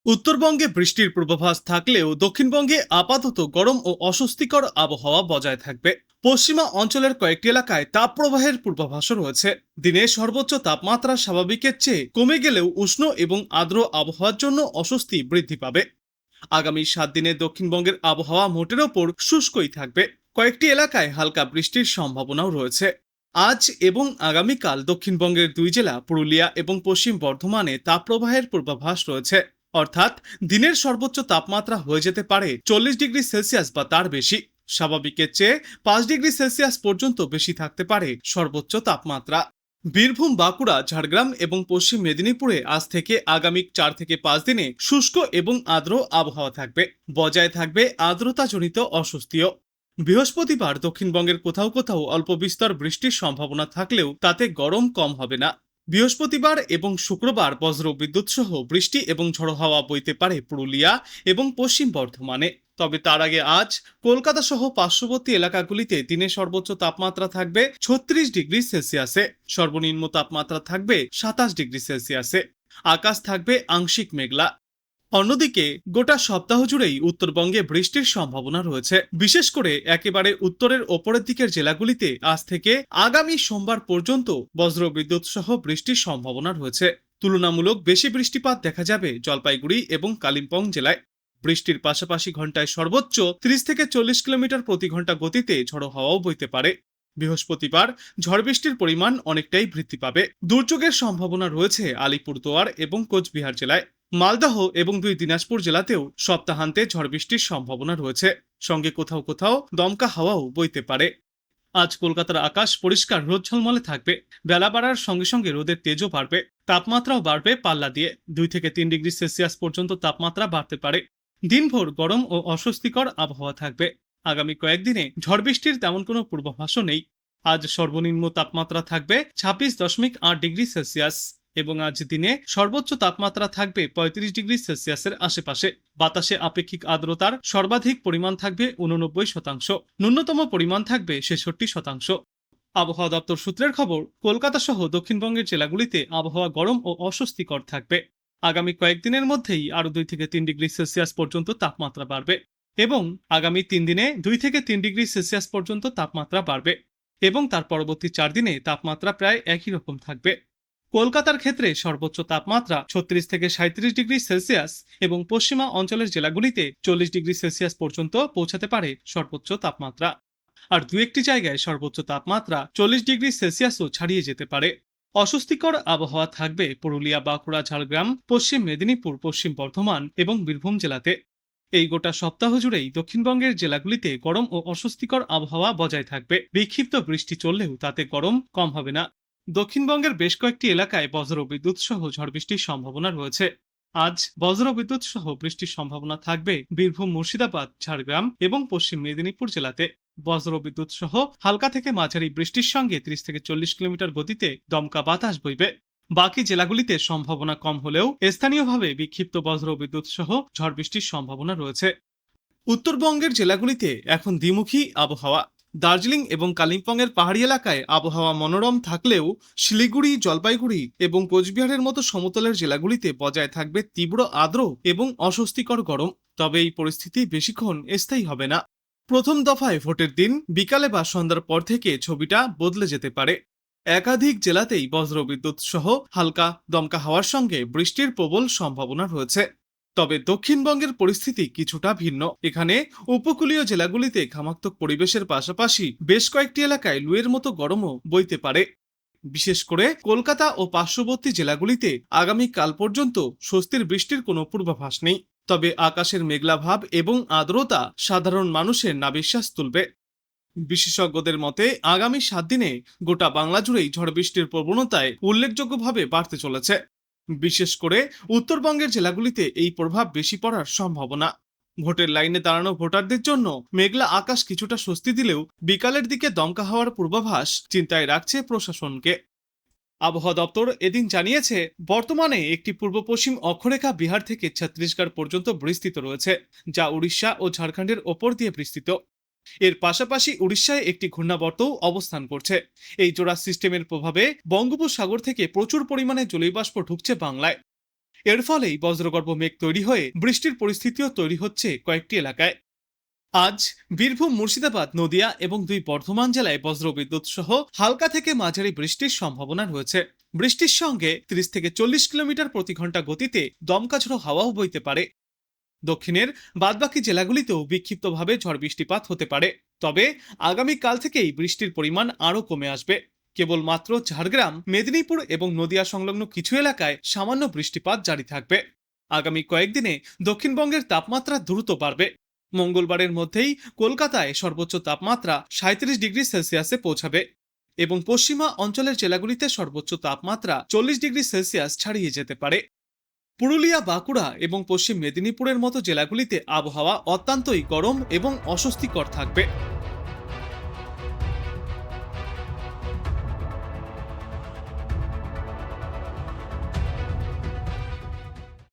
উত্তরবঙ্গে বৃষ্টির পূর্বাভাস থাকলেও দক্ষিণবঙ্গে আপাতত গরম ও অস্বস্তিকর আবহাওয়া বজায় থাকবে। পশ্চিমা অঞ্চলের কয়েকটি এলাকায় তাপপ্রবাহের পূর্বাভাসও রয়েছে। দিনে সর্বোচ্চ তাপমাত্রা স্বাভাবিকের চেয়ে কমে গেলেও উষ্ণ এবং আর্দ্র আবহাওয়ার জন্য অস্বস্তি বৃদ্ধি পাবে। আগামী 7 দিনে দক্ষিণবঙ্গের আবহাওয়া মোটের ওপর শুষ্কই থাকবে। কয়েকটি এলাকায় হালকা বৃষ্টির সম্ভাবনাও রয়েছে। আজ এবং আগামীকাল দক্ষিণবঙ্গের 2 জেলা পুরুলিয়া এবং পশ্চিম বর্ধমানে তাপপ্রবাহের পূর্বাভাস রয়েছে। অর্থাৎ দিনের সর্বোচ্চ তাপমাত্রা হয়ে যেতে পারে 40 ডিগ্রি সেলসিয়াস বা তার বেশি। স্বাভাবিকের চেয়ে 5 ডিগ্রি সেলসিয়াস পর্যন্ত বেশি থাকতে পারে সর্বোচ্চ তাপমাত্রা। বীরভূম, বাঁকুড়া, ঝাড়গ্রাম এবং পশ্চিম মেদিনীপুরে আজ থেকে আগামী 4 থেকে 5 দিনে শুষ্ক এবং আর্দ্র আবহাওয়া থাকবে। বজায় থাকবে আর্দ্রতাজনিত অস্বস্তিও। বৃহস্পতিবার দক্ষিণবঙ্গের কোথাও কোথাও অল্প বিস্তর বৃষ্টির সম্ভাবনা থাকলেও তাতে গরম কম হবে না। বৃহস্পতিবার এবং শুক্রবার বজ্র বিদ্যুৎ সহ বৃষ্টি এবং ঝড়ো হাওয়া বইতে পারে পুরুলিয়া এবং পশ্চিম বর্ধমানে। তবে তার আগে আজ কলকাতা সহ পার্শ্ববর্তী এলাকাগুলিতে দিনে সর্বোচ্চ তাপমাত্রা থাকবে 36 ডিগ্রি সেলসিয়াসে, সর্বনিম্ন তাপমাত্রা থাকবে 27 ডিগ্রি সেলসিয়াসে। আকাশ থাকবে আংশিক মেঘলা। অন্যদিকে গোটা সপ্তাহ জুড়েই উত্তরবঙ্গে বৃষ্টির সম্ভাবনা রয়েছে। বিশেষ করে একেবারে উত্তরের ওপরের দিকের জেলাগুলিতে আজ থেকে আগামী সোমবার পর্যন্ত বজ্র বিদ্যুৎ সহ বৃষ্টির সম্ভাবনা রয়েছে। তুলনামূলক বেশি বৃষ্টিপাত দেখা যাবে জলপাইগুড়ি এবং কালিম্পং জেলায়। বৃষ্টির পাশাপাশি ঘন্টায় সর্বোচ্চ 30 থেকে 40 কিলোমিটার প্রতি ঘন্টা গতিতে ঝড়ো হাওয়াও বইতে পারে। বৃহস্পতিবার ঝড় বৃষ্টির পরিমাণ অনেকটাই বৃদ্ধি পাবে। দুর্যোগের সম্ভাবনা রয়েছে আলিপুরদুয়ার এবং কোচবিহার জেলায়। মালদহ এবং 2 দিনাজপুর জেলাতেও সপ্তাহান্তে ঝড় বৃষ্টির সম্ভাবনা রয়েছে। সঙ্গে কোথাও কোথাও দমকা হাওয়াও বইতে পারে। আজ কলকাতার আকাশ পরিষ্কার রোদ ঝলমলে থাকবে। বেলা বাড়ার সঙ্গে সঙ্গে রোদের তেজও বাড়বে। তাপমাত্রাও বাড়বে পাল্লা দিয়ে। 2 থেকে 3 ডিগ্রি সেলসিয়াস পর্যন্ত তাপমাত্রা বাড়তে পারে। দিনভর গরম ও অস্বস্তিকর আবহাওয়া থাকবে। আগামী কয়েকদিনে ঝড় বৃষ্টির তেমন কোনো পূর্বাভাসও নেই। আজ সর্বনিম্ন তাপমাত্রা থাকবে 26.8 ডিগ্রি সেলসিয়াস এবং আজ দিনে সর্বোচ্চ তাপমাত্রা থাকবে 35 ডিগ্রি সেলসিয়াসের আশেপাশে। বাতাসে আপেক্ষিক আর্দ্রতার সর্বাধিক পরিমাণ থাকবে 89%, ন্যূনতম পরিমাণ থাকবে 66%। আবহাওয়া দপ্তর সূত্রের খবর, কলকাতা সহ দক্ষিণবঙ্গের জেলাগুলিতে আবহাওয়া গরম ও অস্বস্তিকর থাকবে। আগামী কয়েকদিনের মধ্যেই আরো 2 থেকে 3 ডিগ্রি সেলসিয়াস পর্যন্ত তাপমাত্রা বাড়বে এবং আগামী 3 দিনে 2 থেকে 3 ডিগ্রি সেলসিয়াস পর্যন্ত তাপমাত্রা বাড়বে এবং তার পরবর্তী 4 দিনে তাপমাত্রা প্রায় একই রকম থাকবে। কলকাতার ক্ষেত্রে সর্বোচ্চ তাপমাত্রা 36 থেকে 37 ডিগ্রি সেলসিয়াস এবং পশ্চিমা অঞ্চলের জেলাগুলিতে 40 ডিগ্রি সেলসিয়াস পর্যন্ত পৌঁছাতে পারে সর্বোচ্চ তাপমাত্রা। আর দু একটি জায়গায় সর্বোচ্চ তাপমাত্রা 40 ডিগ্রি সেলসিয়াসও ছাড়িয়ে যেতে পারে। অস্বস্তিকর আবহাওয়া থাকবে পুরুলিয়া, বাঁকুড়া, ঝাড়গ্রাম, পশ্চিম মেদিনীপুর, পশ্চিম বর্ধমান এবং বীরভূম জেলাতে। এই গোটা সপ্তাহ জুড়েই দক্ষিণবঙ্গের জেলাগুলিতে গরম ও অস্বস্তিকর আবহাওয়া বজায় থাকবে। বিক্ষিপ্ত বৃষ্টি চললেও তাতে গরম কম হবে না। দক্ষিণবঙ্গের বেশ কয়েকটি এলাকায় বজ্র বিদ্যুৎ সহ ঝড় বৃষ্টির সম্ভাবনা রয়েছে। আজ বজ্র বিদ্যুৎ সহ বৃষ্টির সম্ভাবনা থাকবে বীরভূম, মুর্শিদাবাদ, ঝাড়গ্রাম এবং পশ্চিম মেদিনীপুর জেলাতে। বজ্র বিদ্যুৎ সহ হালকা থেকে মাঝারি বৃষ্টির সঙ্গে 30 থেকে 40 কিলোমিটার গতিতে দমকা বাতাস বইবে। বাকি জেলাগুলিতে সম্ভাবনা কম হলেও স্থানীয়ভাবে বিক্ষিপ্ত বজ্র বিদ্যুৎ সহ ঝড় বৃষ্টির সম্ভাবনা রয়েছে। উত্তরবঙ্গের জেলাগুলিতে এখন দ্বিমুখী আবহাওয়া। দার্জিলিং এবং কালিম্পংয়ের পাহাড়ি এলাকায় আবহাওয়া মনোরম থাকলেও শিলিগুড়ি, জলপাইগুড়ি এবং কোচবিহারের মতো সমতলের জেলাগুলিতে বজায় থাকবে তীব্র আর্দ্র এবং অস্বস্তিকর গরম। তবে এই পরিস্থিতি বেশিক্ষণ স্থায়ী হবে না। প্রথম দফায় ভোটের দিন বিকালে বা সন্ধ্যার পর থেকে ছবিটা বদলে যেতে পারে। একাধিক জেলাতেই বজ্রবিদ্যুৎ সহ হালকা দমকা হাওয়ার সঙ্গে বৃষ্টির প্রবল সম্ভাবনা রয়েছে। তবে দক্ষিণবঙ্গের পরিস্থিতি কিছুটা ভিন্ন। এখানে উপকূলীয় জেলাগুলিতে ঘামাক্তক পরিবেশের পাশাপাশি বেশ কয়েকটি এলাকায় লুয়ের মতো গরমও বইতে পারে। বিশেষ করে কলকাতা ও পার্শ্ববর্তী জেলাগুলিতে আগামী কাল পর্যন্ত স্বস্তির বৃষ্টির কোনো পূর্বাভাস নেই। তবে আকাশের মেঘলা ভাব এবং আর্দ্রতা সাধারণ মানুষের নাবিশ্বাস তুলবে। বিশেষজ্ঞদের মতে আগামী 7 দিনে গোটা বাংলা জুড়েই ঝড় বৃষ্টির প্রবণতায় উল্লেখযোগ্যভাবে বাড়তে চলেছে। বিশেষ করে উত্তরবঙ্গের জেলাগুলিতে এই প্রভাব বেশি পড়ার সম্ভাবনা। ভোটের লাইনে দাঁড়ানো ভোটারদের জন্য মেঘলা আকাশ কিছুটা স্বস্তি দিলেও বিকালের দিকে দমকা হওয়ার পূর্বাভাস চিন্তায় রাখছে প্রশাসনকে। আবহাওয়া দপ্তর এদিন জানিয়েছে, বর্তমানে একটি পূর্ব পশ্চিম অক্ষরেখা বিহার থেকে ছত্তিশগড় পর্যন্ত বিস্তৃত রয়েছে, যা উড়িষ্যা ও ঝাড়খণ্ডের ওপর দিয়ে বিস্তৃত। এর পাশাপাশি উড়িষ্যায় একটি ঘূর্ণাবর্তও অবস্থান করছে। এই জোড়া সিস্টেমের প্রভাবে বঙ্গোপসাগর থেকে প্রচুর পরিমাণে জলীয়বাষ্প ঢুকছে বাংলায়। এর ফলেই বজ্রগর্ভ মেঘ তৈরি হয়ে বৃষ্টির পরিস্থিতিও তৈরি হচ্ছে কয়েকটি এলাকায়। আজ বীরভূম, মুর্শিদাবাদ, নদিয়া এবং দুই বর্ধমান জেলায় বজ্রবিদ্যুৎ সহ হালকা থেকে মাঝারি বৃষ্টির সম্ভাবনা রয়েছে। বৃষ্টির সঙ্গে 30 থেকে 40 কিলোমিটার প্রতি ঘন্টা গতিতে দমকা ঝোড়ো হাওয়াও বইতে পারে। দক্ষিণের বাদবাকি জেলাগুলিতেও বিক্ষিপ্তভাবে ঝড় বৃষ্টিপাত হতে পারে। তবে আগামীকাল থেকেই বৃষ্টির পরিমাণ আরও কমে আসবে। কেবলমাত্র ঝাড়গ্রাম, মেদিনীপুর এবং নদিয়া সংলগ্ন কিছু এলাকায় সামান্য বৃষ্টিপাত জারি থাকবে। আগামী কয়েকদিনে দক্ষিণবঙ্গের তাপমাত্রা দ্রুত বাড়বে। মঙ্গলবারের মধ্যেই কলকাতায় সর্বোচ্চ তাপমাত্রা 37 ডিগ্রি সেলসিয়াসে পৌঁছাবে এবং পশ্চিমা অঞ্চলের জেলাগুলিতে সর্বোচ্চ তাপমাত্রা 40 ডিগ্রি সেলসিয়াস ছাড়িয়ে যেতে পারে। পুরুলিয়া, বাঁকুড়া এবং পশ্চিম মেদিনীপুরের মতো জেলাগুলিতে আবহাওয়া অত্যন্তই গরম এবং অস্বস্তিকর থাকবে।